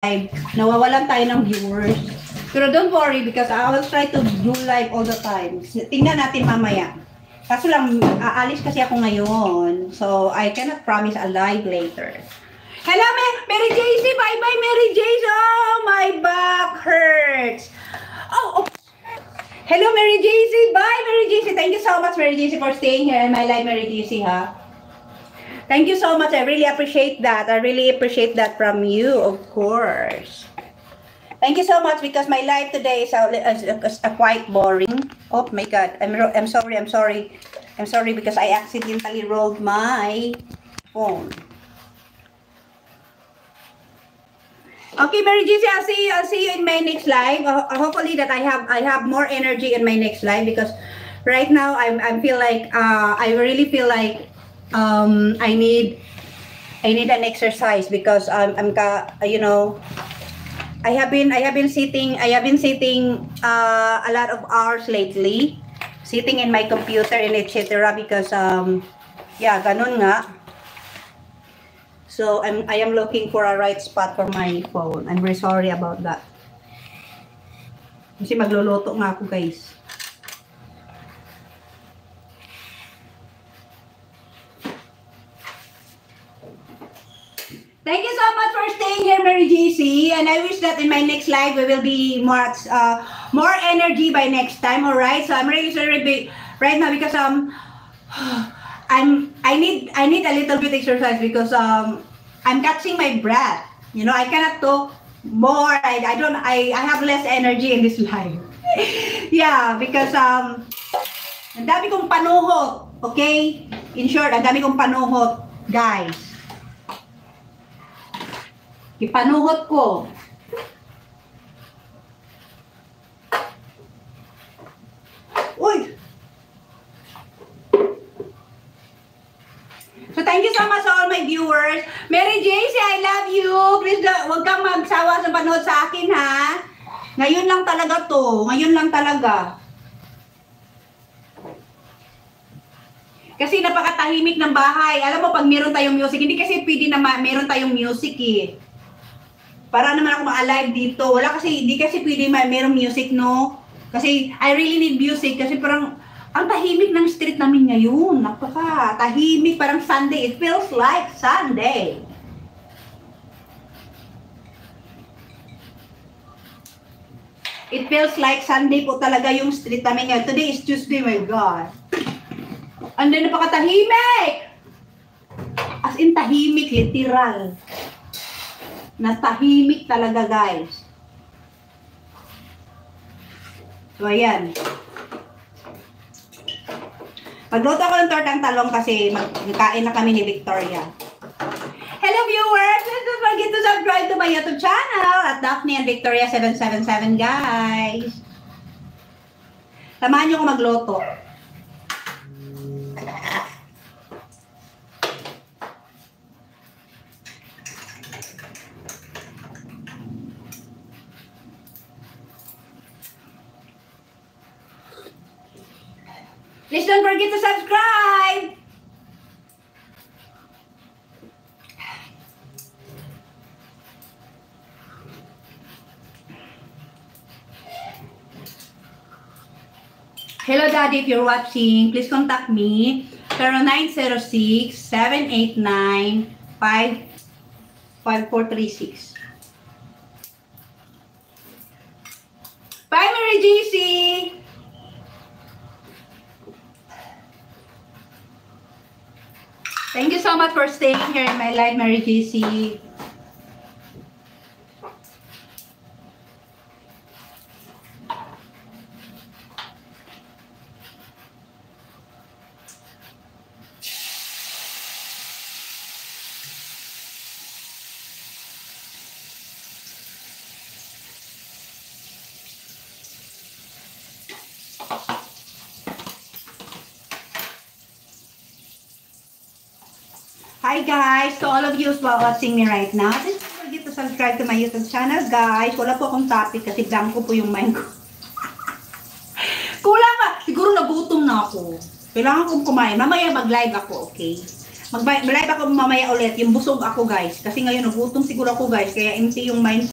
nawawalan tayo ng viewers. Pero don't worry because I will try to do live all the time. Tingnan natin mamaya. Kaso lang, aalis kasi ako ngayon. So, I cannot promise a live later. Hello, Mary JC! Bye-bye, Mary JC! Oh, my back hurts! Oh! Hello, Mary JC! Bye, Mary JC! Thank you so much, Mary JC, for staying here in my live, Mary JC, ha? Thank you so much. I really appreciate that. I really appreciate that from you, of course. Thank you so much because my life today is a quite boring. Oh my God. I'm sorry. I'm sorry because I accidentally rolled my phone. Okay, Mary JC, I'll see you in my next live. Hopefully that I have more energy in my next live because right now I feel like I really feel like I need an exercise because you know, I have been sitting a lot of hours lately, sitting in my computer and etc. because yeah, ganun nga. So I am looking for a right spot for my phone. I'm very sorry about that. Kasi magluluto nga ako, guys. Thank you so much for staying here, Mary JC. And I wish that in my next live we will be more energy by next time. All right. So I'm really sorry right now because I need a little bit exercise because I'm catching my breath. You know, I cannot talk more. I have less energy in this live. Yeah, because ang dami kong panuhot. Okay? In short, ang dami kong panuhot, guys. Ipanuhot ko. Uy! So thank you so much to all my viewers. Mary JC, I love you. Please, huwag kang magsawa sa panood sa akin, ha? Ngayon lang talaga to. Ngayon lang talaga. Kasi napakatahimik ng bahay. Alam mo, pag meron tayong music, hindi kasi pwede na meron tayong music, eh. Para naman ako ma-alive dito. Wala kasi, hindi kasi pwede merong music, no? Kasi I really need music. Kasi parang, ang tahimik ng street namin ngayon. Napaka tahimik, parang Sunday. It feels like Sunday. It feels like Sunday po talaga yung street namin ngayon. Today is Tuesday, my God. And then, napakatahimik! As in, tahimik, literal. Natahimik talaga, guys. So, ayan. Magluto ako ng tortang talong kasi magkain na kami ni Victoria. Hello, viewers! Don't forget to subscribe to my YouTube channel at Daphne and Victoria 777, guys. Samahan niyo ko magluto. Please don't forget to subscribe! Hello, Daddy, if you're watching, please contact me. 0906-789-5436. Bye, Mary JC! Thank you so much for staying here in my live, Mary JC. Hi guys, to all of you who's watching me right now, please don't forget to subscribe to my YouTube channel, guys. Wala po akong topic kasi blanco po yung mind ko. Kulang ka! Siguro nagutom na ako. Kailangan kong kumain. Mamaya mag-live ako, okay? Mag-live ako mamaya ulit. Yung busog ako, guys. Kasi ngayon nagutom siguro ako, guys. Kaya empty yung mind